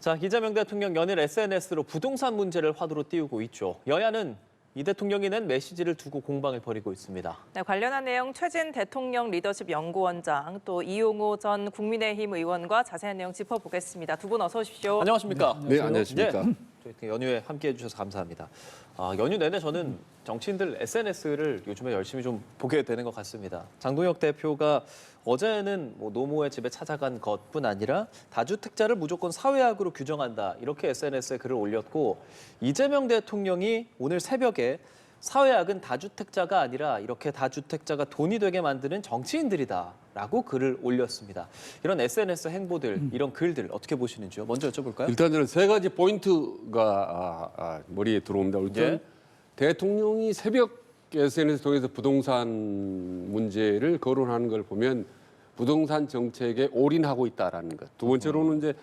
자, 이재명 대통령 연일 SNS로 부동산 문제를 화두로 띄우고 있죠. 여야는 이 대통령이 낸 메시지를 두고 공방을 벌이고 있습니다. 네, 관련한 내용 최진 대통령 리더십 연구원장 또 이용호 전 국민의힘 의원과 자세한 내용 짚어보겠습니다. 두 분 어서 오십시오. 안녕하십니까? 네, 안녕하십니까? 저희 연휴에 함께해 주셔서 감사합니다. 연휴 내내 저는 정치인들 SNS를 요즘에 열심히 좀 보게 되는 것 같습니다. 장동혁 대표가 어제는 노모의 집에 찾아간 것뿐 아니라 다주택자를 무조건 사회학으로 규정한다 이렇게 SNS에 글을 올렸고 이재명 대통령이 오늘 새벽에 사회학은 다주택자가 아니라 이렇게 다주택자가 돈이 되게 만드는 정치인들이다라고 글을 올렸습니다. 이런 SNS 행보들, 이런 글들 어떻게 보시는지요? 먼저 여쭤볼까요? 일단 저는 세 가지 포인트가 머리에 들어옵니다. 일단 예. 대통령이 새벽 SNS 통해서 부동산 문제를 거론하는 걸 보면 부동산 정책에 올인하고 있다라는 것. 두 번째로는 이제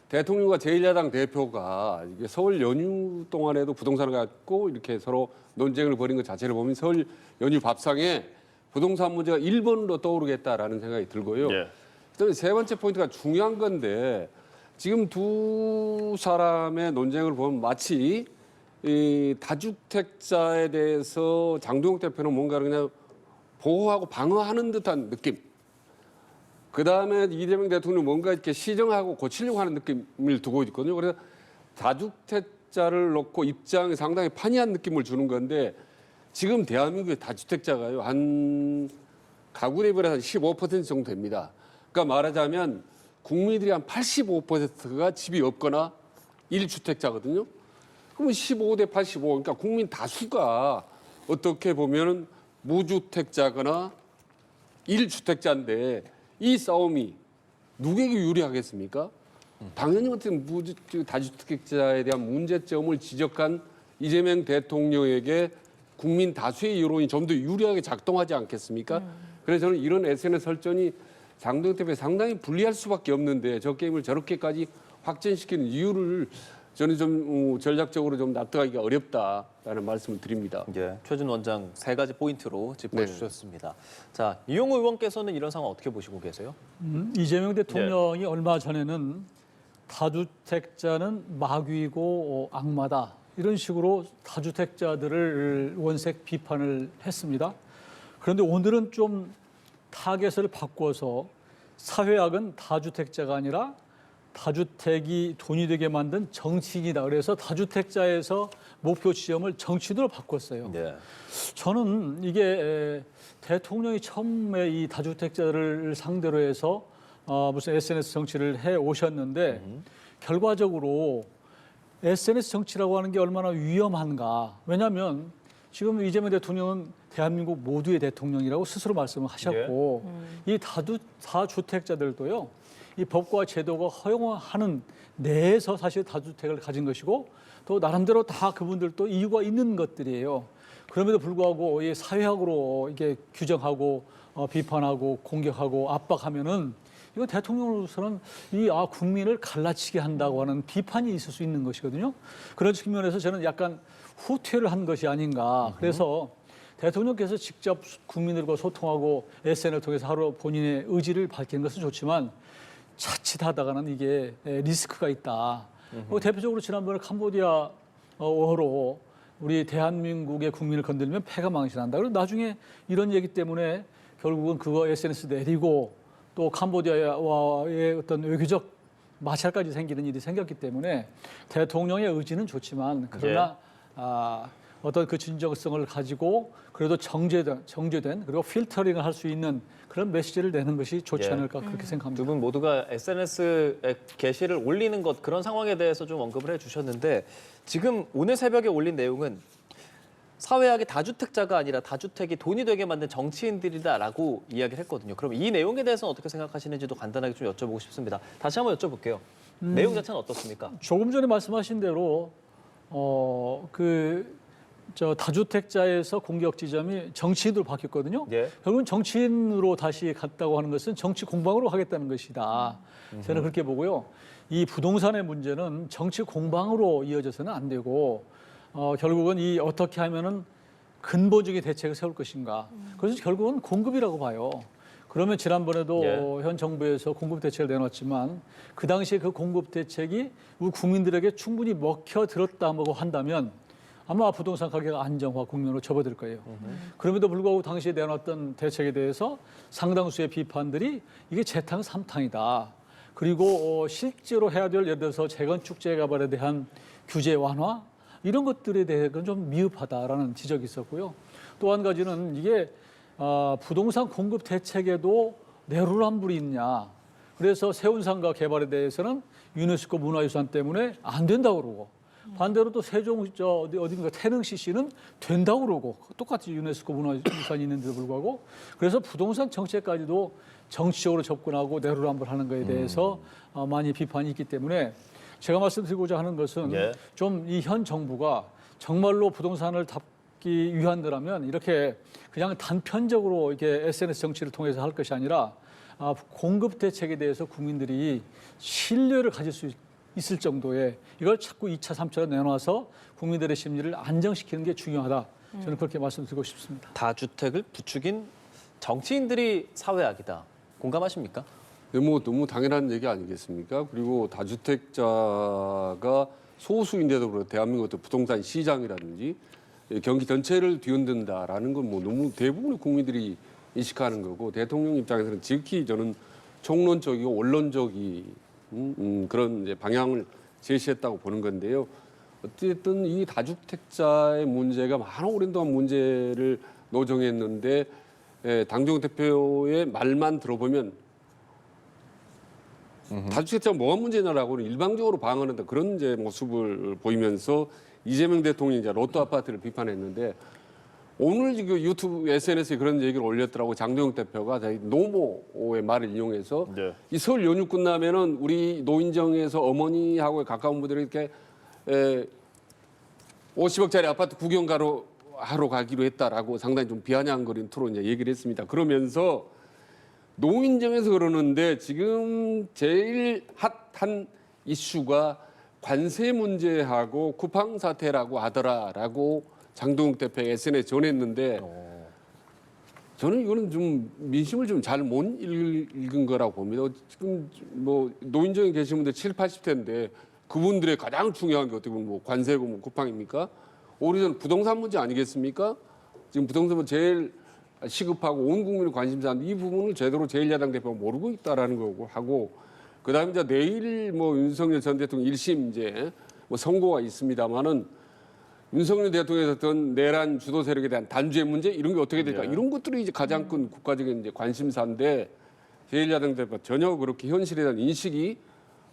대통령과 제1야당 대표가 이게 서울 연휴 동안에도 부동산을 갖고 이렇게 서로 논쟁을 벌인 것 자체를 보면 서울 연휴 밥상에 부동산 문제가 1번으로 떠오르겠다라는 생각이 들고요. 예. 그다음에 세 번째 포인트가 중요한 건데 지금 두 사람의 논쟁을 보면 마치 이 다주택자에 대해서 장동혁 대표는 뭔가를 그냥 보호하고 방어하는 듯한 느낌. 그다음에 이재명 대통령은 뭔가 이렇게 시정하고 고치려고 하는 느낌을 두고 있거든요. 그래서 다주택자를 놓고 입장이 상당히 판이한 느낌을 주는 건데 지금 대한민국의 다주택자가요. 한 가구 대비로 한 15% 정도 됩니다. 그러니까 말하자면 국민들이 한 85%가 집이 없거나 1주택자거든요. 그러면 15대 85, 그러니까 국민 다수가 어떻게 보면 무주택자거나 1주택자인데 이 싸움이 누구에게 유리하겠습니까? 당연히 어떤 다주택자에 대한 문제점을 지적한 이재명 대통령에게 국민 다수의 여론이 좀 더 유리하게 작동하지 않겠습니까? 그래서 저는 이런 SNS 설전이 장동혁 대표에 상당히 불리할 수밖에 없는데 저 게임을 저렇게까지 확전시키는 이유를 저는 좀 전략적으로 좀 납득하기가 어렵다라는 말씀을 드립니다. 예, 최진 원장 세 가지 포인트로 짚어주셨습니다. 자, 이용호 의원께서는 이런 상황 어떻게 보시고 계세요? 이재명 대통령이 얼마 전에는 다주택자는 마귀고 악마다 이런 식으로 다주택자들을 원색 비판을 했습니다. 그런데 오늘은 좀 타겟을 바꿔서 사회학은 다주택자가 아니라 다주택이 돈이 되게 만든 정치인이다. 그래서 다주택자에서 목표 지점을 정치인으로 바꿨어요. 네. 저는 이게 대통령이 처음에 이 다주택자를 상대로 해서 무슨 SNS 정치를 해 오셨는데 결과적으로 SNS 정치라고 하는 게 얼마나 위험한가. 왜냐하면 지금 이재명 대통령은 대한민국 모두의 대통령이라고 스스로 말씀을 하셨고 이 다주택자들도요. 이 법과 제도가 허용하는 내에서 사실 다주택을 가진 것이고 또 나름대로 다 그분들도 이유가 있는 것들이에요. 그럼에도 불구하고 이 사회학으로 이게 규정하고 비판하고 공격하고 압박하면은 이건 대통령으로서는 국민을 갈라치게 한다고 하는 비판이 있을 수 있는 것이거든요. 그런 측면에서 저는 약간 후퇴를 한 것이 아닌가. 그래서 대통령께서 직접 국민들과 소통하고 SNS를 통해서 하루 본인의 의지를 밝히는 것은 좋지만 자칫하다가는 이게 리스크가 있다. 대표적으로 지난번에 캄보디아 어로 우리 대한민국의 국민을 건드리면 패가 망신한다. 그리고 나중에 이런 얘기 때문에 결국은 그거 SNS 내리고 또 캄보디아와의 어떤 외교적 마찰까지 생기는 일이 생겼기 때문에 대통령의 의지는 좋지만 그러나 어떤 그 진정성을 가지고 그래도 정제된 그리고 필터링을 할 수 있는 그런 메시지를 내는 것이 좋지 않을까 그렇게 생각합니다. 두 분 모두가 SNS에 게시를 올리는 것 그런 상황에 대해서 좀 언급을 해주셨는데 지금 오늘 새벽에 올린 내용은 사회학이 다주택자가 아니라 다주택이 돈이 되게 만든 정치인들이다라고 이야기를 했거든요. 그럼 이 내용에 대해서는 어떻게 생각하시는지도 간단하게 좀 여쭤보고 싶습니다. 다시 한번 여쭤볼게요. 내용 자체는 어떻습니까? 조금 전에 말씀하신 대로 다주택자에서 공격 지점이 정치인으로 바뀌었거든요. 예. 결국은 정치인으로 다시 갔다고 하는 것은 정치 공방으로 하겠다는 것이다. 저는 그렇게 보고요. 이 부동산의 문제는 정치 공방으로 이어져서는 안 되고 결국은 이 어떻게 하면은 근본적인 대책을 세울 것인가. 그래서 결국은 공급이라고 봐요. 그러면 지난번에도 예. 현 정부에서 공급 대책을 내놨지만 그 당시에 그 공급 대책이 우리 국민들에게 충분히 먹혀 들었다고 한다면 아마 부동산 가격 안정화 국면으로 접어들 거예요. 그럼에도 불구하고 당시에 내놨던 대책에 대해서 상당수의 비판들이 이게 재탕 삼탕이다. 그리고 실제로 해야 될 예를 들어서 재건축 재개발에 대한 규제 완화 이런 것들에 대해서는 좀 미흡하다라는 지적이 있었고요. 또 한 가지는 이게 부동산 공급 대책에도 내로남불이 있냐. 그래서 세운상가 개발에 대해서는 유네스코 문화유산 때문에 안 된다고 그러고 반대로 또 세종 어딘가 태릉시시는 된다고 그러고 똑같이 유네스코 문화유산이 있는데도 불구하고 그래서 부동산 정책까지도 정치적으로 접근하고 내로남불하는 것에 대해서 많이 비판이 있기 때문에 제가 말씀드리고자 하는 것은 예. 좀 이 현 정부가 정말로 부동산을 잡기 위한다면 이렇게 그냥 단편적으로 이렇게 SNS 정치를 통해서 할 것이 아니라 공급 대책에 대해서 국민들이 신뢰를 가질 수 있을 정도의 이걸 자꾸 2차, 3차로 내놔서 국민들의 심리를 안정시키는 게 중요하다. 저는 그렇게 말씀드리고 싶습니다. 다주택을 부추긴 정치인들이 사회악이다. 공감하십니까? 뭐 너무 당연한 얘기 아니겠습니까? 그리고 다주택자가 소수인데도 그렇고 대한민국 어떤 부동산 시장이라든지 경기 전체를 뒤흔든다라는 건 뭐 너무 대부분의 국민들이 인식하는 거고 대통령 입장에서는 지극히 저는 총론적이고 원론적인 그런 이제 방향을 제시했다고 보는 건데요. 어쨌든 이 다주택자의 문제가 많은 오랜 동안 문제를 노정했는데 당정 대표의 말만 들어보면 다주택자가 뭐가 문제냐라고는 일방적으로 방어한다 그런 이제 모습을 보이면서 이재명 대통령이 이제 로또 아파트를 비판했는데 오늘 지금 유튜브 SNS에 그런 얘기를 올렸더라고 장동혁 대표가 자기 노모의 말을 인용해서 네. 이 설 연휴 끝나면은 우리 노인정에서 어머니하고 가까운 분들이 이렇게 50억짜리 아파트 구경 하러 가기로 했다라고 상당히 좀 비아냥거린 투로 이제 얘기를 했습니다. 그러면서 노인정에서 그러는데 지금 제일 핫한 이슈가 관세 문제하고 쿠팡 사태라고 하더라라고 장동욱 대표가 SNS에 전했는데 저는 이거는 좀 민심을 좀 잘 못 읽은 거라고 봅니다. 지금 뭐 노인정에 계신 분들 7, 80대인데 그분들의 가장 중요한 게 어떻게 보면 뭐 관세고 뭐 쿠팡입니까? 오히려 부동산 문제 아니겠습니까? 지금 부동산 문제 제일 시급하고 온 국민이 관심사인데 이 부분을 제대로 제1야당 대표가 모르고 있다라는 거고 하고 그다음에 이제 내일 뭐 윤석열 전 대통령 1심 이제 뭐 선고가 있습니다만은 윤석열 대통령의 어떤 내란 주도 세력에 대한 단죄 문제 이런 게 어떻게 될까 이런 것들이 이제 가장 큰 국가적인 이제 관심사인데 제1야당 대표 전혀 그렇게 현실에 대한 인식이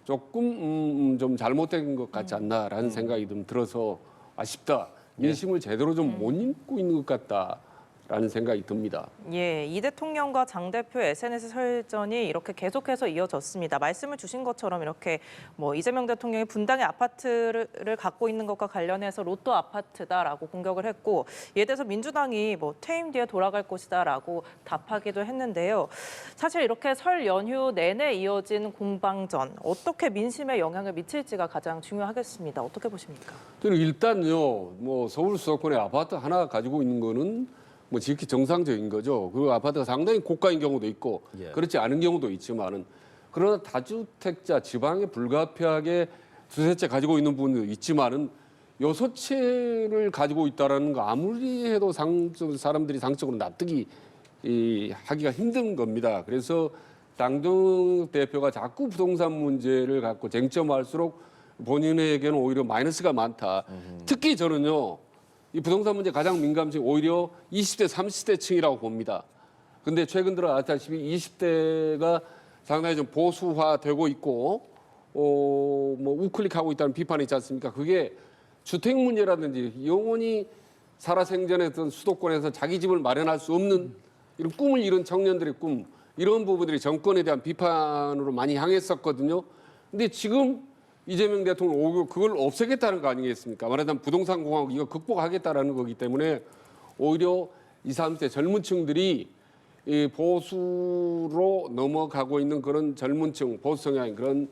조금 좀 잘못된 것 같지 않나라는 생각이 좀 들어서 아쉽다. 민심을 제대로 좀 못 읽고 있는 것 같다라는 생각이 듭니다. 예, 이 대통령과 장 대표의 SNS 설전이 이렇게 계속해서 이어졌습니다. 말씀을 주신 것처럼 이렇게 뭐 이재명 대통령이 분당의 아파트를 갖고 있는 것과 관련해서 로또 아파트다라고 공격을 했고 이에 대해서 민주당이 뭐 퇴임 뒤에 돌아갈 것이다라고 답하기도 했는데요. 사실 이렇게 설 연휴 내내 이어진 공방전 어떻게 민심에 영향을 미칠지가 가장 중요하겠습니다. 어떻게 보십니까? 저는 일단요, 뭐 서울 수도권에 아파트 하나 가지고 있는 거는 뭐 지극히 정상적인 거죠. 그리고 아파트가 상당히 고가인 경우도 있고 예. 그렇지 않은 경우도 있지만은 그러나 다주택자 지방에 불가피하게 두세 채 가지고 있는 분도 있지만은 여섯 채를 가지고 있다라는 거 아무리 해도 사람들이 상식적으로 납득이 하기가 힘든 겁니다. 그래서 당정 대표가 자꾸 부동산 문제를 갖고 쟁점할수록 본인에게는 오히려 마이너스가 많다. 특히 저는요. 이 부동산 문제 가장 민감층이 오히려 20대, 30대 층이라고 봅니다. 근데 최근 들어 아시다시피 20대가 상당히 좀 보수화되고 있고, 뭐 우클릭하고 있다는 비판이 있지 않습니까? 그게 주택 문제라든지 영원히 살아생전했던 수도권에서 자기 집을 마련할 수 없는 이런 꿈을 이룬 청년들의 꿈, 이런 부분들이 정권에 대한 비판으로 많이 향했었거든요. 근데 지금 이재명 대통령 오히려 그걸 없애겠다는 거 아니겠습니까? 말하자면 부동산 공화국 이거 극복하겠다라는 거기 때문에 오히려 20, 30대 젊은 층들이 이 보수로 넘어가고 있는 그런 젊은 층, 보수 성향인 그런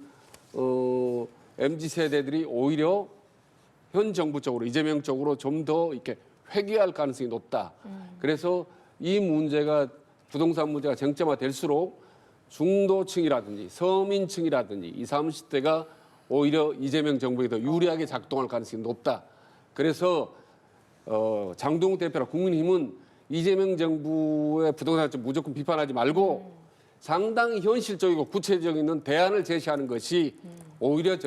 MZ 세대들이 오히려 현 정부 쪽으로 이재명 쪽으로 좀 더 이렇게 회귀할 가능성이 높다. 그래서 이 문제가 부동산 문제가 쟁점화될수록 중도층이라든지 서민층이라든지 20, 30대가 오히려 이재명 정부에 더 유리하게 작동할 가능성이 높다. 그래서 장동욱 대표라 국민의힘은 이재명 정부의 부동산 정책 무조건 비판하지 말고 상당히 현실적이고 구체적인 대안을 제시하는 것이 오히려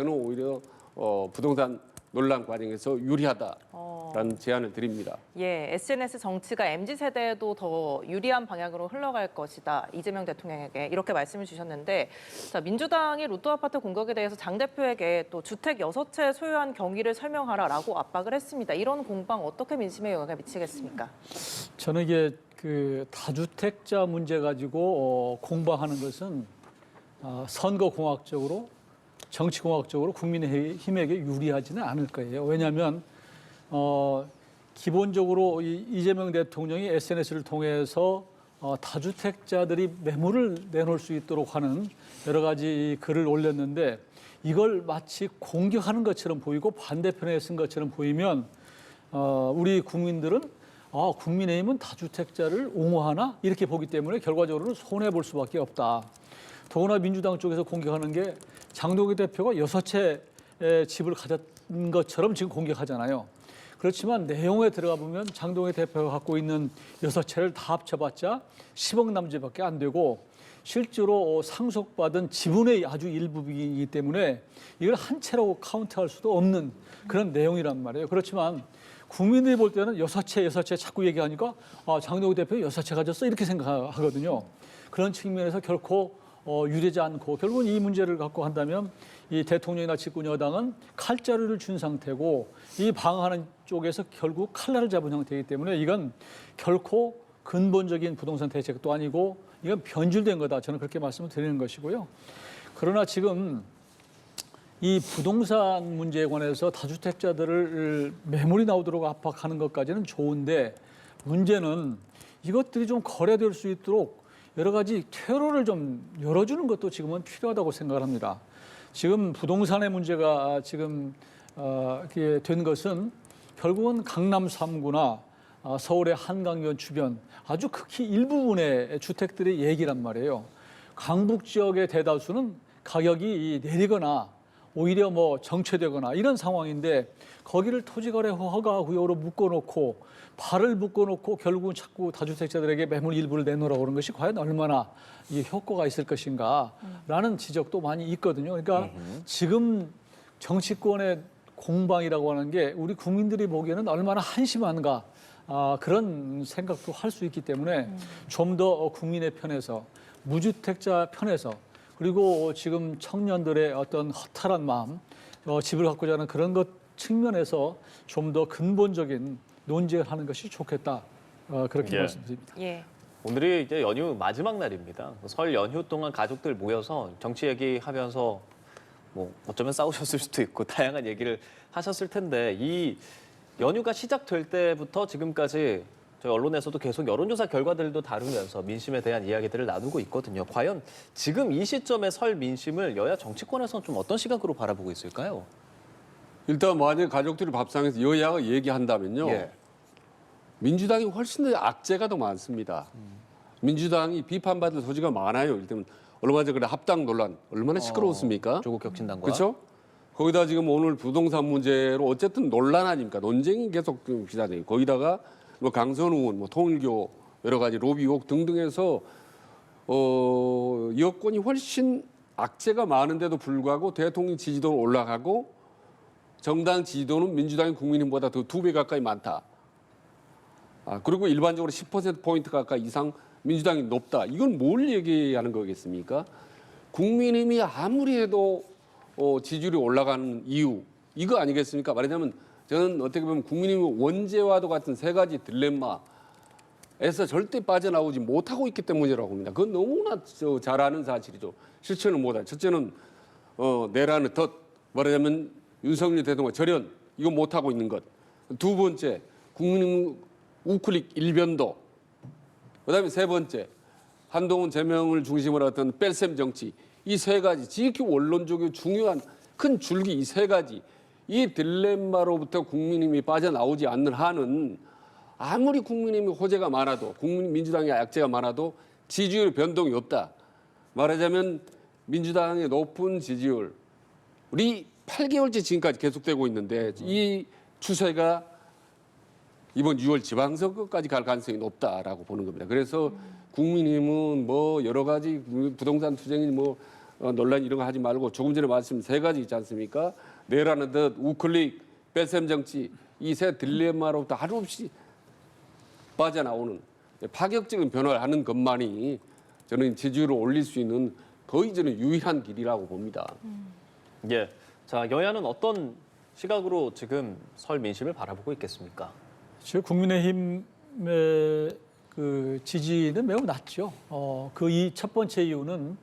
부동산 논란 과정에서 유리하다라는 제안을 드립니다. 예, SNS 정치가 MZ세대에도 더 유리한 방향으로 흘러갈 것이다. 이재명 대통령에게 이렇게 말씀을 주셨는데 자, 민주당이 로또 아파트 공격에 대해서 장 대표에게 또 주택 6채 소유한 경위를 설명하라라고 압박을 했습니다. 이런 공방 어떻게 민심에 영향을 미치겠습니까? 저는 이게 그 다주택자 문제 가지고 공방하는 것은 선거공학적으로 정치공학적으로 국민의힘에게 유리하지는 않을 거예요. 왜냐하면 기본적으로 이재명 대통령이 SNS를 통해서 다주택자들이 매물을 내놓을 수 있도록 하는 여러 가지 글을 올렸는데 이걸 마치 공격하는 것처럼 보이고 반대편에 쓴 것처럼 보이면 우리 국민들은 국민의힘은 다주택자를 옹호하나 이렇게 보기 때문에 결과적으로는 손해볼 수밖에 없다. 더구나 민주당 쪽에서 공격하는 게 장동욱 대표가 6채 집을 가졌는 것처럼 지금 공격하잖아요. 그렇지만 내용에 들어가 보면 장동욱 대표가 갖고 있는 6채를 다 합쳐봤자 10억 남짓밖에 안 되고 실제로 상속받은 지분의 아주 일부이기 때문에 이걸 한 채라고 카운트할 수도 없는 그런 내용이란 말이에요. 그렇지만 국민들이 볼 때는 6채 자꾸 얘기하니까 장동욱 대표 6채 가졌어 이렇게 생각하거든요. 그런 측면에서 결코 유리하지 않고 결국은 이 문제를 갖고 한다면 이 대통령이나 집권 여당은 칼자루를 준 상태고 이 방어하는 쪽에서 결국 칼날을 잡은 형태이기 때문에 이건 결코 근본적인 부동산 대책도 아니고 이건 변질된 거다. 저는 그렇게 말씀을 드리는 것이고요. 그러나 지금 이 부동산 문제에 관해서 다주택자들을 매물이 나오도록 압박하는 것까지는 좋은데 문제는 이것들이 좀 거래될 수 있도록 여러 가지 퇴로를 좀 열어주는 것도 지금은 필요하다고 생각을 합니다. 지금 부동산의 문제가 지금 이렇게 된 것은 결국은 강남 3구나 서울의 한강변 주변 아주 극히 일부분의 주택들의 얘기란 말이에요. 강북 지역의 대다수는 가격이 내리거나 오히려 정체되거나 이런 상황인데 거기를 토지거래 허가 구역으로 묶어놓고 발을 묶어놓고 결국은 자꾸 다주택자들에게 매물 일부를 내놓으라고 그런 것이 과연 얼마나 이 효과가 있을 것인가라는 지적도 많이 있거든요. 그러니까 지금 정치권의 공방이라고 하는 게 우리 국민들이 보기에는 얼마나 한심한가 그런 생각도 할 수 있기 때문에 좀 더 국민의 편에서 무주택자 편에서 그리고 지금 청년들의 어떤 허탈한 마음, 집을 갖고자 하는 그런 것 측면에서 좀 더 근본적인 논쟁을 하는 것이 좋겠다. 그렇게 말씀드립니다. 예. 오늘이 이제 연휴 마지막 날입니다. 설 연휴 동안 가족들 모여서 정치 얘기하면서 어쩌면 싸우셨을 수도 있고 다양한 얘기를 하셨을 텐데 이 연휴가 시작될 때부터 지금까지 저희 언론에서도 계속 여론조사 결과들도 다루면서 민심에 대한 이야기들을 나누고 있거든요. 과연 지금 이 시점의 설 민심을 여야 정치권에서는 좀 어떤 시각으로 바라보고 있을까요? 일단 만약 가족들이 밥상에서 여야가 얘기한다면요. 예. 민주당이 훨씬 더 악재가 더 많습니다. 민주당이 비판받을 소지가 많아요. 일단 얼마 전에 합당 논란 얼마나 시끄러웠습니까? 조국 혁신당과. 그렇죠? 거기다 지금 오늘 부동산 문제로 어쨌든 논란 아닙니까? 논쟁이 계속 비자돼요. 거기다가 강선우 의원, 통일교 여러 가지 로비 의혹 등등해서 여권이 훨씬 악재가 많은데도 불구하고 대통령 지지도는 올라가고 정당 지지도는 민주당이 국민의힘보다 더 2배 가까이 많다. 그리고 일반적으로 10% 가까이 이상 민주당이 높다. 이건 뭘 얘기하는 거겠습니까? 국민의힘이 아무리 해도 지지율이 올라가는 이유 이거 아니겠습니까? 말하자면 저는 어떻게 보면 국민의힘 원죄와도 같은 세 가지 딜레마에서 절대 빠져나오지 못하고 있기 때문이라고 봅니다. 그건 너무나 잘 아는 사실이죠. 실천은 못하죠. 첫째는 내라는 덫, 말하자면 윤석열 대통령 절연 이거 못하고 있는 것. 두 번째 국민의힘 우클릭 일변도. 그다음에 세 번째 한동훈 제명을 중심으로 했던 뺄셈 정치. 이 세 가지 지극히 원론적이고 중요한 큰 줄기 이 세 가지. 이 딜레마로부터 국민의힘이 빠져나오지 않는 한은 아무리 국민의힘이 호재가 많아도 민주당의 약재가 많아도 지지율 변동이 없다. 말하자면 민주당의 높은 지지율이 8개월째 지금까지 계속되고 있는데 이 추세가 이번 6월 지방선거까지 갈 가능성이 높다라고 보는 겁니다. 그래서 국민의힘은 뭐 여러 가지 부동산 투쟁이 뭐 논란 이런 거 하지 말고 조금 전에 말씀 세 가지 있지 않습니까? 내라는 듯 우클릭, 뺄셈 정치 이 세 딜레마로부터 하루 없이 빠져나오는 파격적인 변화를 하는 것만이 저는 지지율을 올릴 수 있는 거의 저는 유일한 길이라고 봅니다. 예. 자, 여야는 어떤 시각으로 지금 설 민심을 바라보고 있겠습니까? 지금 국민의힘의 그 지지는 매우 낮죠. 그 첫 번째 이유는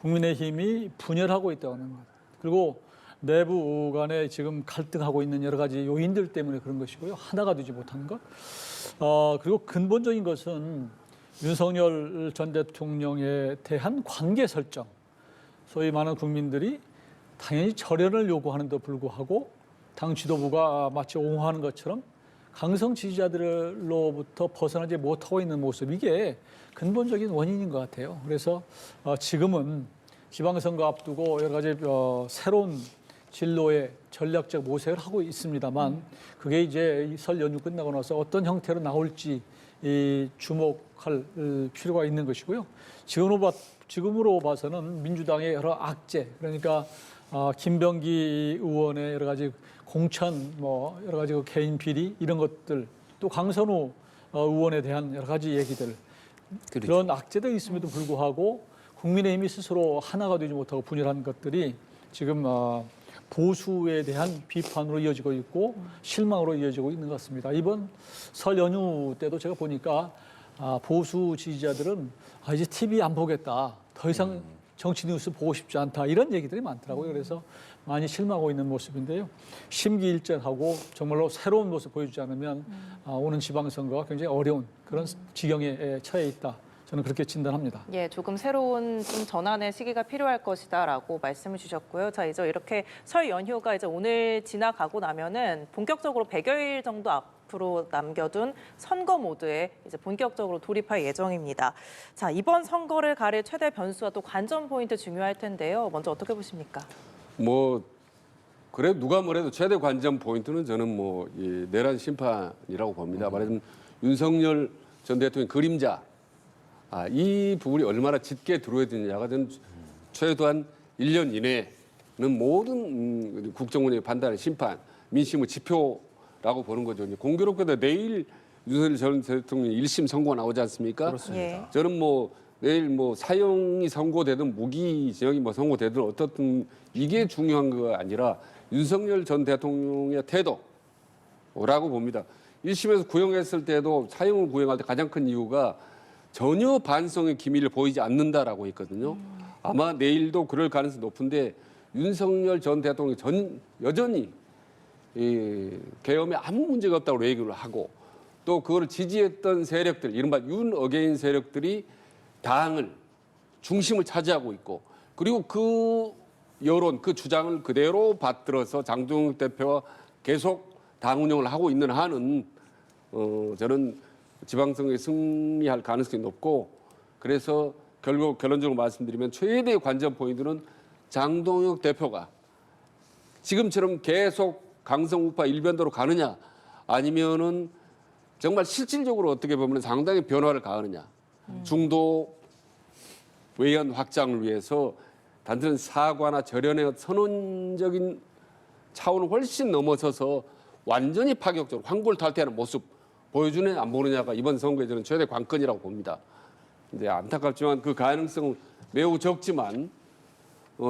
국민의힘이 분열하고 있다는 것. 그리고 내부 간에 지금 갈등하고 있는 여러 가지 요인들 때문에 그런 것이고요. 하나가 되지 못하는 것. 그리고 근본적인 것은 윤석열 전 대통령에 대한 관계 설정. 소위 많은 국민들이 당연히 절연을 요구하는데 불구하고 당 지도부가 마치 옹호하는 것처럼 강성 지지자들로부터 벗어나지 못하고 있는 모습, 이게 근본적인 원인인 것 같아요. 그래서 지금은 지방선거 앞두고 여러 가지 새로운 진로의 전략적 모색을 하고 있습니다만 그게 이제 설 연휴 끝나고 나서 어떤 형태로 나올지 주목할 필요가 있는 것이고요. 지금으로 봐서는 민주당의 여러 악재, 그러니까 김병기 의원의 여러 가지 공천, 여러 가지 개인 비리 이런 것들, 또 강선우 의원에 대한 여러 가지 얘기들, 그렇죠. 그런 악재들이 있음에도 불구하고 국민의힘이 스스로 하나가 되지 못하고 분열한 것들이 지금 보수에 대한 비판으로 이어지고 있고 실망으로 이어지고 있는 것 같습니다. 이번 설 연휴 때도 제가 보니까 보수 지지자들은 이제 TV 안 보겠다, 더 이상 정치 뉴스 보고 싶지 않다, 이런 얘기들이 많더라고요. 그래서 많이 실망하고 있는 모습인데요. 심기일전하고 정말로 새로운 모습 보여주지 않으면 오는 지방선거가 굉장히 어려운 그런 지경에 처해 있다. 저는 그렇게 진단합니다. 예, 조금 새로운 좀 전환의 시기가 필요할 것이다라고 말씀을 주셨고요. 자, 이제 이렇게 설 연휴가 이제 오늘 지나가고 나면은 본격적으로 100여일 정도 앞으로 남겨둔 선거 모드에 이제 본격적으로 돌입할 예정입니다. 자, 이번 선거를 가릴 최대 변수와 또 관전 포인트 중요할 텐데요. 먼저 어떻게 보십니까? 그래 누가 뭐래도 최대 관전 포인트는 저는 이 내란 심판이라고 봅니다. 말하자면 윤석열 전 대통령 그림자, 이 부분이 얼마나 짙게 들어야 되느냐가 저는 최소한 1년 이내는 모든 국정원의 판단의 심판, 민심의 지표라고 보는 거죠. 공교롭게도 내일 윤석열 전 대통령 1심 선고가 나오지 않습니까? 그렇습니다. 예. 저는 내일 사형이 선고되든 무기 징역이 선고되든 어떻든 이게 중요한 거 아니라 윤석열 전 대통령의 태도라고 봅니다. 1심에서 구형했을 때도 사형을 구형할 때 가장 큰 이유가 전혀 반성의 기미를 보이지 않는다라고 했거든요. 아마 내일도 그럴 가능성이 높은데 윤석열 전 대통령이 여전히 계엄에 아무 문제가 없다고 얘기를 하고 또 그걸 지지했던 세력들, 이른바 윤 어게인 세력들이 당을 중심을 차지하고 있고 그리고 그 여론, 그 주장을 그대로 받들어서 장동혁 대표와 계속 당 운영을 하고 있는 한은 저는 지방선거에 승리할 가능성이 높고 그래서 결국 결론적으로 말씀드리면 최대의 관전 포인트는 장동혁 대표가 지금처럼 계속 강성 우파 일변도로 가느냐 아니면은 정말 실질적으로 어떻게 보면 상당히 변화를 가하느냐. 중도 외연 확장을 위해서 단순히 사과나 절연의 선언적인 차원을 훨씬 넘어서서 완전히 파격적으로 황골탈퇴하는 모습 보여주느냐 안 보느냐가 이번 선거에 저는 최대 관건이라고 봅니다. 근데 안타깝지만 그 가능성은 매우 적지만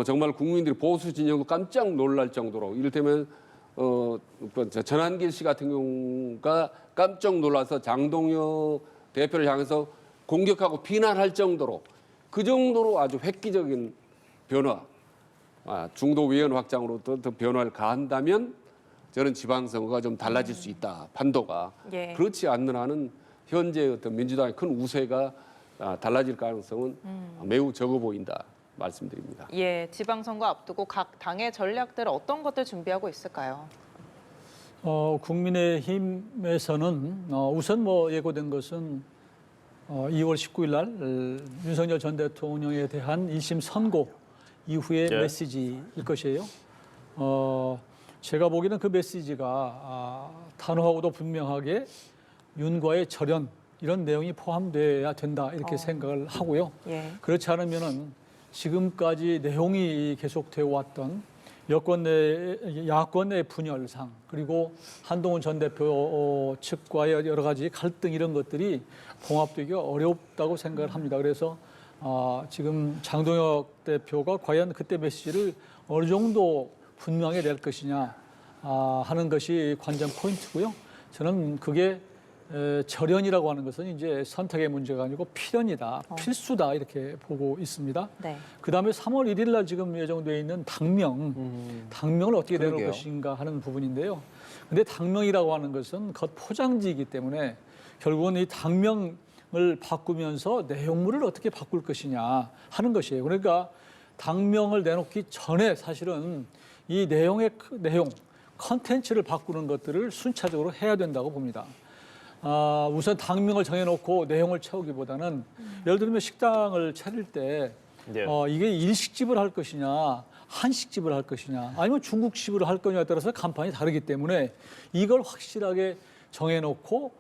정말 국민들이 보수 진영도 깜짝 놀랄 정도로 이를테면 전한길 씨 같은 경우가 깜짝 놀라서 장동혁 대표를 향해서 공격하고 비난할 정도로 그 정도로 아주 획기적인 변화, 중도 외연 확장으로 더 변화를 가한다면 저는 지방선거가 좀 달라질 수 있다, 판도가. 예. 그렇지 않는 한은 현재 어떤 민주당의 큰 우세가 달라질 가능성은 매우 적어 보인다 말씀드립니다. 예, 지방선거 앞두고 각 당의 전략들 어떤 것들 준비하고 있을까요? 국민의힘에서는 우선 예고된 것은 2월 19일 날 윤석열 전 대통령에 대한 1심 선고 이후의 예. 메시지일 것이에요. 제가 보기에는 그 메시지가 단호하고도 분명하게 윤과의 절연 이런 내용이 포함돼야 된다 이렇게 생각을 하고요. 예. 그렇지 않으면은 지금까지 내용이 계속되어 왔던 야권 내 분열상 그리고 한동훈 전 대표 측과의 여러 가지 갈등 이런 것들이 봉합되기가 어렵다고 생각을 합니다. 그래서 지금 장동혁 대표가 과연 그때 메시지를 어느 정도 분명히 낼 것이냐 하는 것이 관전 포인트고요. 저는 그게 절연이라고 하는 것은 이제 선택의 문제가 아니고 필연이다, 필수다 이렇게 보고 있습니다. 네. 그다음에 3월 1일 날 지금 예정되어 있는 당명을 어떻게 내놓을 그러게요. 것인가 하는 부분인데요. 근데 당명이라고 하는 것은 겉포장지이기 때문에 결국은 이 당명을 바꾸면서 내용물을 어떻게 바꿀 것이냐 하는 것이에요. 그러니까 당명을 내놓기 전에 사실은 이 내용, 컨텐츠를 바꾸는 것들을 순차적으로 해야 된다고 봅니다. 우선 당명을 정해놓고 내용을 채우기보다는 예를 들면 식당을 차릴 때 예. 이게 일식집을 할 것이냐 한식집을 할 것이냐 아니면 중국집을 할 거냐에 따라서 간판이 다르기 때문에 이걸 확실하게 정해놓고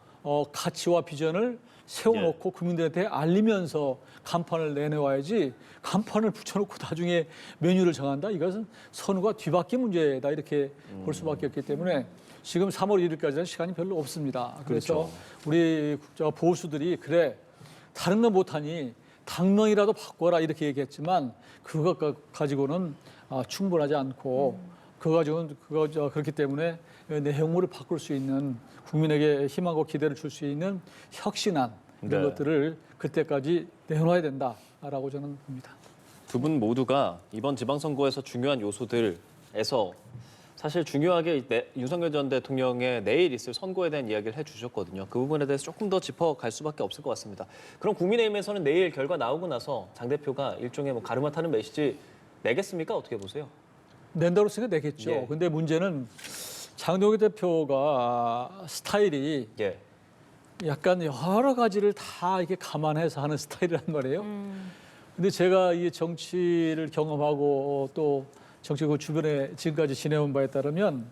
가치와 비전을 세워놓고 국민들한테 알리면서 간판을 내놓아야지 간판을 붙여놓고 나중에 메뉴를 정한다? 이것은 선후가 뒤바뀐 문제다 이렇게 볼 수밖에 없기 때문에 지금 3월 1일까지는 시간이 별로 없습니다. 그래서 우리 보수들이 그래 다른 건 못하니 당명이라도 바꿔라 이렇게 얘기했지만 그것 가지고는 충분하지 않고 그거 가지고는 그렇기 때문에 내용물을 바꿀 수 있는 국민에게 희망과 기대를 줄 수 있는 혁신안 이런 네. 것들을 그때까지 내놓아야 된다라고 저는 봅니다. 두 분 모두가 이번 지방선거에서 중요한 요소들에서 사실 중요하게 윤석열 전 대통령의 내일 있을 선거에 대한 이야기를 해주셨거든요. 그 부분에 대해서 조금 더 짚어갈 수밖에 없을 것 같습니다. 그럼 국민의힘에서는 내일 결과 나오고 나서 장 대표가 일종의 가르마 타는 메시지 내겠습니까? 어떻게 보세요? 낸다고 생각 내겠죠. 예. 근데 문제는 장동혁 대표가 스타일이 예. 약간 여러 가지를 다 이렇게 감안해서 하는 스타일이란 말이에요. 근데 제가 이 정치를 경험하고 또 정치 그 주변에 지금까지 지내온 바에 따르면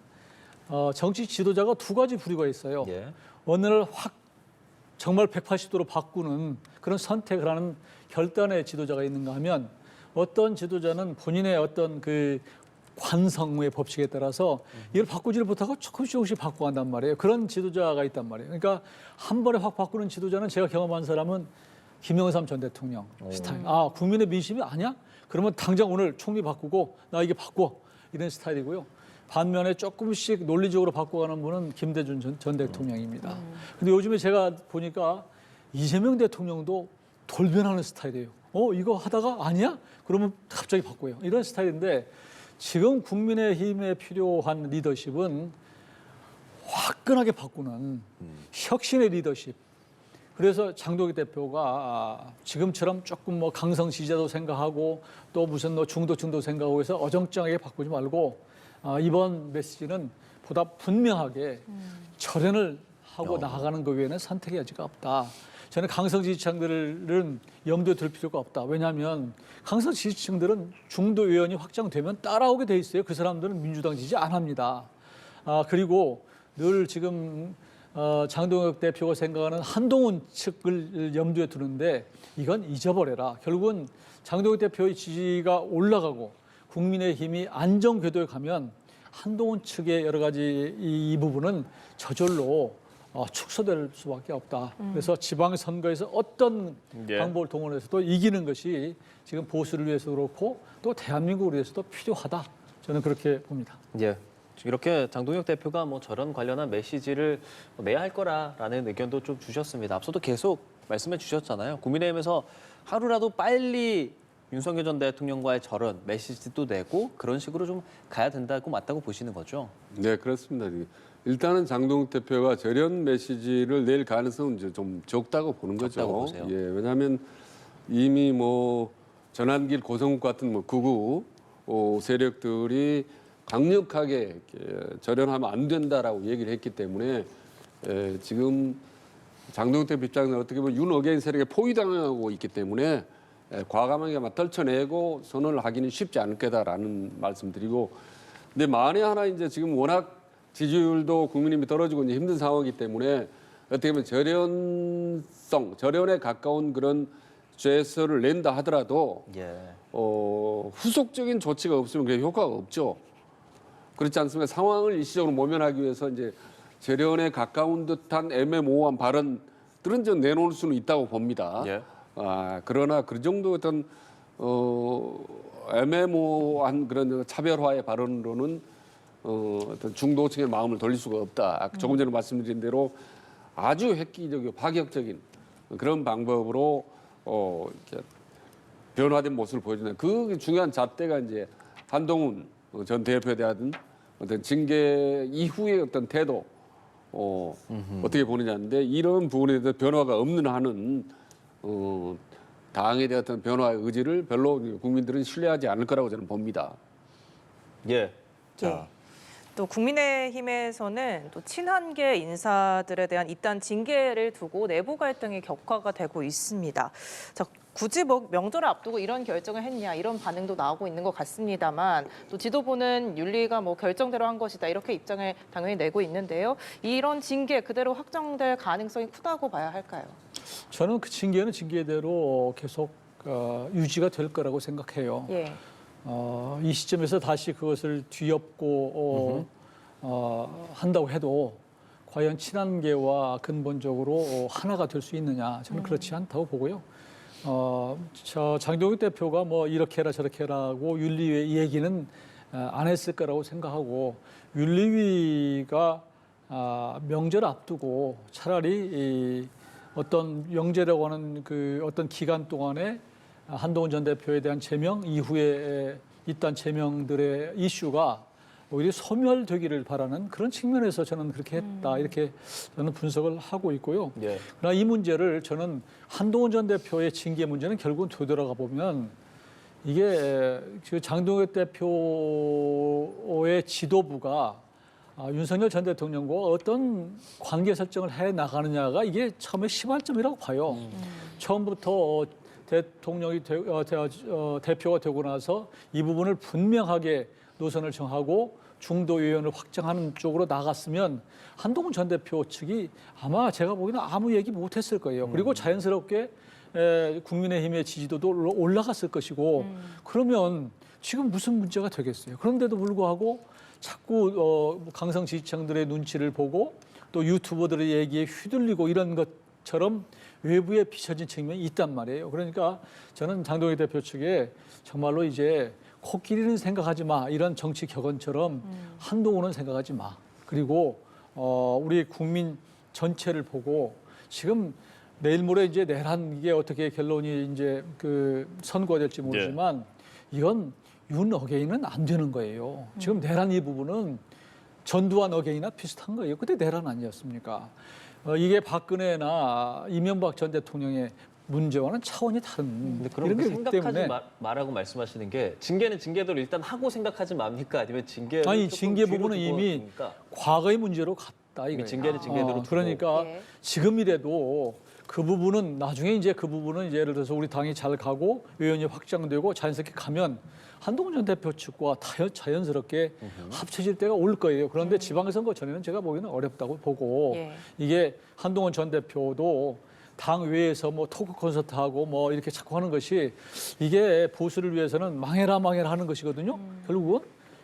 정치 지도자가 두 가지 부류가 있어요. 예. 어느 날 확 정말 180도로 바꾸는 그런 선택을 하는 결단의 지도자가 있는가 하면 어떤 지도자는 본인의 어떤 그 관성의 법칙에 따라서 이걸 바꾸지를 못하고 조금씩 바꿔간단 말이에요. 그런 지도자가 있단 말이에요. 그러니까 한 번에 확 바꾸는 지도자는 제가 경험한 사람은 김영삼 전 대통령 스타일. 국민의 민심이 아니야? 그러면 당장 오늘 총리 바꾸고 나 이게 바꿔 이런 스타일이고요. 반면에 조금씩 논리적으로 바꿔가는 분은 김대중 전 대통령입니다. 근데 요즘에 제가 보니까 이재명 대통령도 돌변하는 스타일이에요. 이거 하다가 아니야? 그러면 갑자기 바꿔요. 이런 스타일인데 지금 국민의힘에 필요한 리더십은 화끈하게 바꾸는 혁신의 리더십. 그래서 장동혁 대표가 지금처럼 조금 강성 지지자도 생각하고 또 무슨 중도층도 생각하고 해서 어정쩡하게 바꾸지 말고 이번 메시지는 보다 분명하게 절연을 하고 나아가는 것 외에는 선택의 여지가 없다. 저는 강성 지지층들은 염두에 둘 필요가 없다. 왜냐하면 강성 지지층들은 중도 의원이 확정되면 따라오게 돼 있어요. 그 사람들은 민주당 지지 안 합니다. 그리고 늘 지금 장동혁 대표가 생각하는 한동훈 측을 염두에 두는데 이건 잊어버려라. 결국은 장동혁 대표의 지지가 올라가고 국민의힘이 안정궤도에 가면 한동훈 측의 여러 가지 이 부분은 저절로 축소될 수밖에 없다. 그래서 지방선거에서 어떤 예. 방법을 동원해서도 이기는 것이 지금 보수를 위해서 그렇고 또 대한민국을 위해서도 필요하다. 저는 그렇게 봅니다. 예. 이렇게 장동혁 대표가 저런 관련한 메시지를 내야 할 거라라는 의견도 좀 주셨습니다. 앞서도 계속 말씀해 주셨잖아요. 국민의힘에서 하루라도 빨리 윤석열 전 대통령과의 저런 메시지도 내고 그런 식으로 좀 가야 된다고 맞다고 보시는 거죠? 네, 그렇습니다. 일단은 장동혁 대표가 절연 메시지를 낼 가능성은 이제 좀 적다고 보는 거죠. 적다고 보세요. 예, 왜냐하면 이미 전환길 고성국 같은 극우 세력들이 강력하게 절연하면 안 된다라고 얘기를 했기 때문에 지금 장동혁 대표 입장에서는 어떻게 보면 윤어게인 세력에 포위당하고 있기 때문에 과감하게 막 떨쳐내고 선언을 하기는 쉽지 않을 거다라는 말씀드리고, 근데 만에 하나 이제 지금 워낙 지지율도 국민의힘이 떨어지고 이제 힘든 상황이기 때문에 어떻게 보면 절연에 가까운 그런 죄서를 낸다 하더라도 예. 후속적인 조치가 없으면 그게 효과가 없죠. 그렇지 않습니까? 상황을 일시적으로 모면하기 위해서 이제 절연에 가까운 듯한 애매모호한 발언들은 좀 내놓을 수는 있다고 봅니다. 예. 그러나 그 정도 어떤 애매모호한 그런 차별화의 발언으로는 어떤 중도층의 마음을 돌릴 수가 없다. 조금 전에 말씀드린 대로 아주 획기적이고 파격적인 그런 방법으로 이렇게 변화된 모습을 보여주는 그 중요한 잣대가 이제 한동훈 전 대표에 대한 어떤 징계 이후의 어떤 태도 어떻게 보느냐인데, 이런 부분에 대해서 변화가 없는 한은 당에 대한 어떤 변화의 의지를 별로 국민들은 신뢰하지 않을 거라고 저는 봅니다. 예. 자. 예. 또 국민의힘에서는 또 친한계 인사들에 대한 이딴 징계를 두고 내부 갈등이 격화가 되고 있습니다. 자, 굳이 뭐 명절을 앞두고 이런 결정을 했냐 이런 반응도 나오고 있는 것 같습니다만, 또 지도부는 윤리가 뭐 결정대로 한 것이다 이렇게 입장을 당연히 내고 있는데요. 이런 징계 그대로 확정될 가능성이 크다고 봐야 할까요? 저는 그 징계는 징계대로 계속 유지가 될 거라고 생각해요. 예. 이 시점에서 다시 그것을 뒤엎고 한다고 해도 과연 친한계와 근본적으로 하나가 될 수 있느냐, 저는 그렇지 않다고 보고요. 장동혁 대표가 뭐 이렇게 해라 저렇게 해라고 윤리위 얘기는 안 했을 거라고 생각하고, 윤리위가 명절 앞두고 차라리 어떤 명제라고 하는 그 어떤 기간 동안에 한동훈 전 대표에 대한 제명 이후에 있던 제명들의 이슈가 오히려 소멸되기를 바라는 그런 측면에서 저는 그렇게 했다, 이렇게 저는 분석을 하고 있고요. 예. 그러나 이 문제를 저는 한동훈 전 대표의 징계 문제는 결국은 되돌아가 보면 이게 장동혁 대표의 지도부가 윤석열 전 대통령과 어떤 관계 설정을 해 나가느냐가 이게 처음에 시발점이라고 봐요. 처음부터 대통령이 대표가 되고 나서 이 부분을 분명하게 노선을 정하고 중도 의원을 확장하는 쪽으로 나갔으면 한동훈 전 대표 측이 아마 제가 보기에는 아무 얘기 못했을 거예요. 그리고 자연스럽게 국민의힘의 지지도도 올라갔을 것이고, 그러면 지금 무슨 문제가 되겠어요. 그런데도 불구하고 자꾸 강성 지지층들의 눈치를 보고 또 유튜버들의 얘기에 휘둘리고 이런 것처럼 외부에 비춰진 측면이 있단 말이에요. 그러니까 저는 장동혁 대표 측에 정말로 이제 코끼리는 생각하지 마, 이런 정치 격언처럼 한동훈은 생각하지 마. 그리고 우리 국민 전체를 보고 지금 내일 모레 이제 내란 이게 어떻게 결론이 이제 그 선고가 될지 모르지만 이건 윤 어게인은 안 되는 거예요. 지금 내란 이 부분은 전두환 어게인이나 비슷한 거예요. 그때 내란 아니었습니까? 이게 박근혜나 이명박 전 대통령의 문제와는 차원이 다른 근데 그럼 이런 그 게 생각하지 때문에 마라고 말씀하시는 게, 징계는 징계대로 일단 하고 생각하지 맙니까? 아니면 징계를 아니 조금 징계 뒤로 부분은 두고 이미 둡니까? 과거의 문제로 갔다 이미 이거예요. 징계는 징계대로 두고. 그러니까 예. 지금이라도 그 부분은 나중에 이제 그 부분은 이제 예를 들어서 우리 당이 잘 가고 의원이 확장되고 자연스럽게 가면 한동훈 전 대표 측과 자연스럽게 합쳐질 때가 올 거예요. 그런데 지방선거 전에는 제가 보기에는 어렵다고 보고, 예. 이게 한동훈 전 대표도 당 외에서 뭐 토크 콘서트하고 뭐 이렇게 자꾸 하는 것이 이게 보수를 위해서는 망해라 하는 것이거든요. 결국은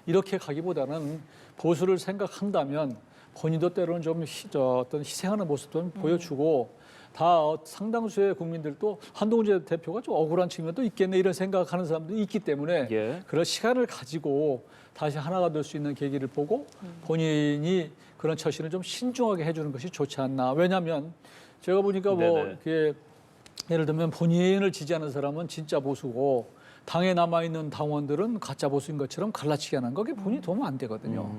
이렇게 가기보다는 보수를 생각한다면 본인도 때로는 좀 어떤 희생하는 모습도 보여주고, 다 상당수의 국민들도 한동훈 전 대표가 좀 억울한 측면도 있겠네 이런 생각하는 사람도 있기 때문에 예. 그런 시간을 가지고 다시 하나가 될 수 있는 계기를 보고 본인이 그런 처신을 좀 신중하게 해주는 것이 좋지 않나. 왜냐하면 제가 보니까 뭐 네네. 이렇게 예를 들면 본인을 지지하는 사람은 진짜 보수고 당에 남아있는 당원들은 가짜 보수인 것처럼 갈라치기 하는 거, 그게 본인이 도움 안 되거든요.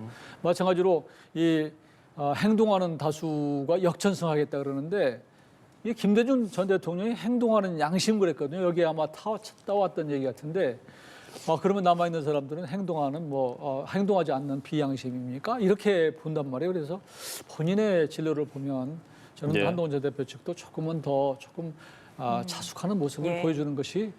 마찬가지로 이 행동하는 다수가 역전승하겠다 그러는데, 이 김대중 전 대통령이 행동하는 양심 그랬거든요. 여기에 아마 따왔던 얘기 같은데, 그러면 남아있는 사람들은 행동하는 행동하지 않는 비양심입니까? 이렇게 본단 말이에요. 그래서 본인의 진로를 보면 저는 예. 한동훈 전 대표 측도 조금 차숙하는 모습을 예. 보여주는 것이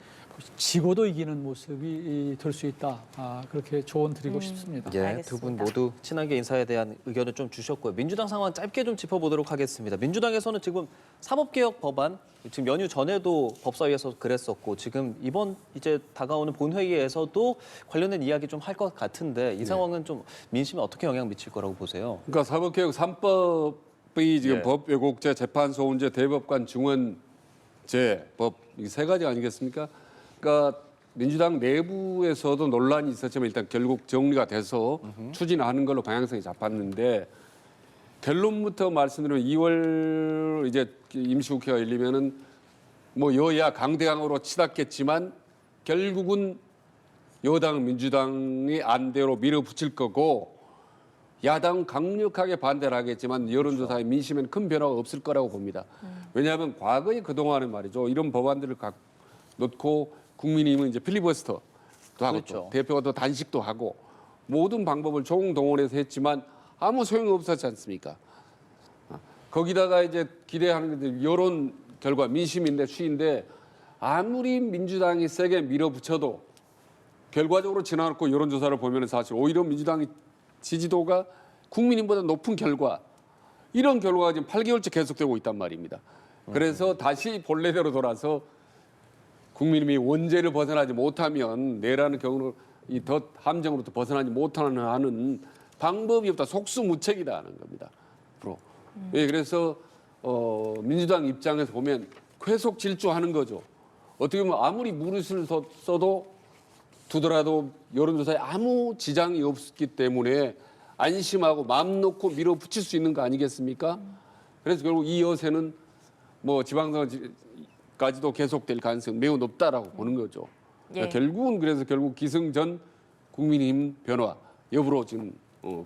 지고도 이기는 모습이 될 수 있다. 그렇게 조언 드리고 싶습니다. 예, 두 분 알겠습니다. 모두 친하게 인사에 대한 의견을 좀 주셨고요. 민주당 상황 짧게 좀 짚어보도록 하겠습니다. 민주당에서는 지금 사법개혁 법안 지금 연휴 전에도 법사위에서 그랬었고 지금 이번 이제 다가오는 본회의에서도 관련된 이야기 좀 할 것 같은데 이 상황은 좀 민심에 어떻게 영향 미칠 거라고 보세요? 그러니까 사법개혁 3법이 지금 예. 법, 왜곡죄, 재판소원죄, 대법관 증언죄 법 이 세 가지 아니겠습니까? 그러니까 민주당 내부에서도 논란이 있었지만 일단 결국 정리가 돼서 추진하는 걸로 방향성이 잡혔는데 결론부터 말씀드리면 2월 이제 임시국회가 열리면은 뭐 여야 강대강으로 치닫겠지만 결국은 여당 민주당이 안대로 밀어붙일 거고 야당 강력하게 반대를 하겠지만 여론조사의 민심에는 큰 변화가 없을 거라고 봅니다. 왜냐하면 과거에 그동안은 말이죠. 이런 법안들을 넣고 국민의힘은 이제 필리버스터도 하고 그렇죠. 또 대표가 또 단식도 하고 모든 방법을 총동원해서 했지만 아무 소용이 없었지 않습니까? 거기다가 이제 기대하는 게 여론 결과 민심인데 추인데 아무리 민주당이 세게 밀어붙여도 결과적으로 지나갔고 여론조사를 보면 사실 오히려 민주당의 지지도가 국민힘보다 높은 결과 이런 결과가 지금 8개월째 계속되고 있단 말입니다. 그래서 다시 본래대로 돌아서 국민힘이 원죄를 벗어나지 못하면 내라는 경우는 이 더 함정으로부터 벗어나지 못하는 방법이 없다. 속수무책이다 하는 겁니다. 앞으로. 예, 그래서 민주당 입장에서 보면 계속 질주하는 거죠. 어떻게 보면 아무리 무릇을 써도 두더라도 여론조사에 아무 지장이 없기 때문에 안심하고 마음 놓고 밀어붙일 수 있는 거 아니겠습니까? 그래서 결국 이 여세는 뭐 지방선거까지도 계속될 가능성이 매우 높다라고 보는 거죠. 예. 결국은 그래서 결국 기승전 국민의힘 변화 여부로 지금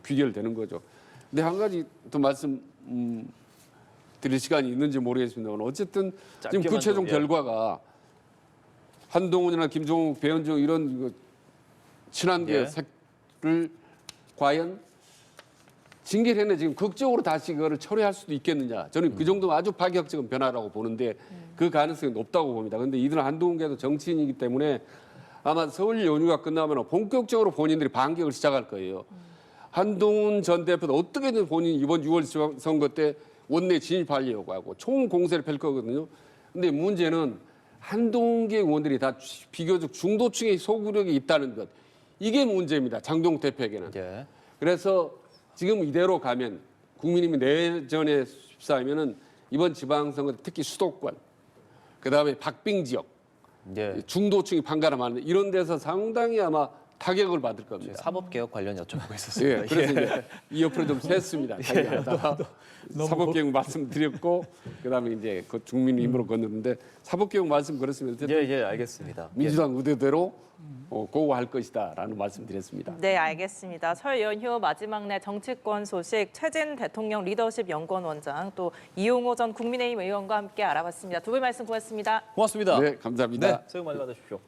귀결되는 거죠. 근데 한 가지 또 말씀 드릴 시간이 있는지 모르겠습니다만 어쨌든 지금 짧게만 그 최종 좀, 예. 결과가 한동훈이나 김종욱, 배현정 이런 친한계 예. 색을 과연 징계를 했는데 지금 극적으로 다시 그거를 처리할 수도 있겠느냐. 저는 그 정도면 아주 파격적인 변화라고 보는데 그 가능성이 높다고 봅니다. 그런데 이들은 한동훈께도 정치인이기 때문에 아마 설 연휴가 끝나면 본격적으로 본인들이 반격을 시작할 거예요. 한동훈 전 대표도 어떻게든 본인이 이번 6월 선거 때 원내 진입하려고 하고 총 공세를 펼 거거든요. 근데 문제는 한동훈계 의원들이 다 비교적 중도층의 소구력이 있다는 것. 이게 문제입니다. 장동욱 대표에게는. 예. 그래서 지금 이대로 가면 국민의힘이 내전에 휩싸이면은 이번 지방선거 특히 수도권, 그다음에 박빙 지역, 예. 중도층이 판가름하는 이런 데서 상당히 아마 타격을 받을 겁니다. 사법개혁 관련 여쭤보고 있었습니다. 예, 그래서 이제 이 옆으로 좀 셌습니다. 사법개혁 말씀드렸고 그다음에 이제 그 국민의힘으로 건너는데 사법개혁 말씀 그렇습니다. 예, 어쨌든 예, 알겠습니다. 민주당 의도대로 고고할 것이다라는 말씀드렸습니다. 네, 알겠습니다. 설 연휴 마지막 날 정치권 소식 최진 대통령 리더십 연구원장 또 이용호 전 국민의힘 의원과 함께 알아봤습니다. 두 분 말씀 고맙습니다. 고맙습니다. 네, 감사합니다. 새해 복 많이 받으십시오.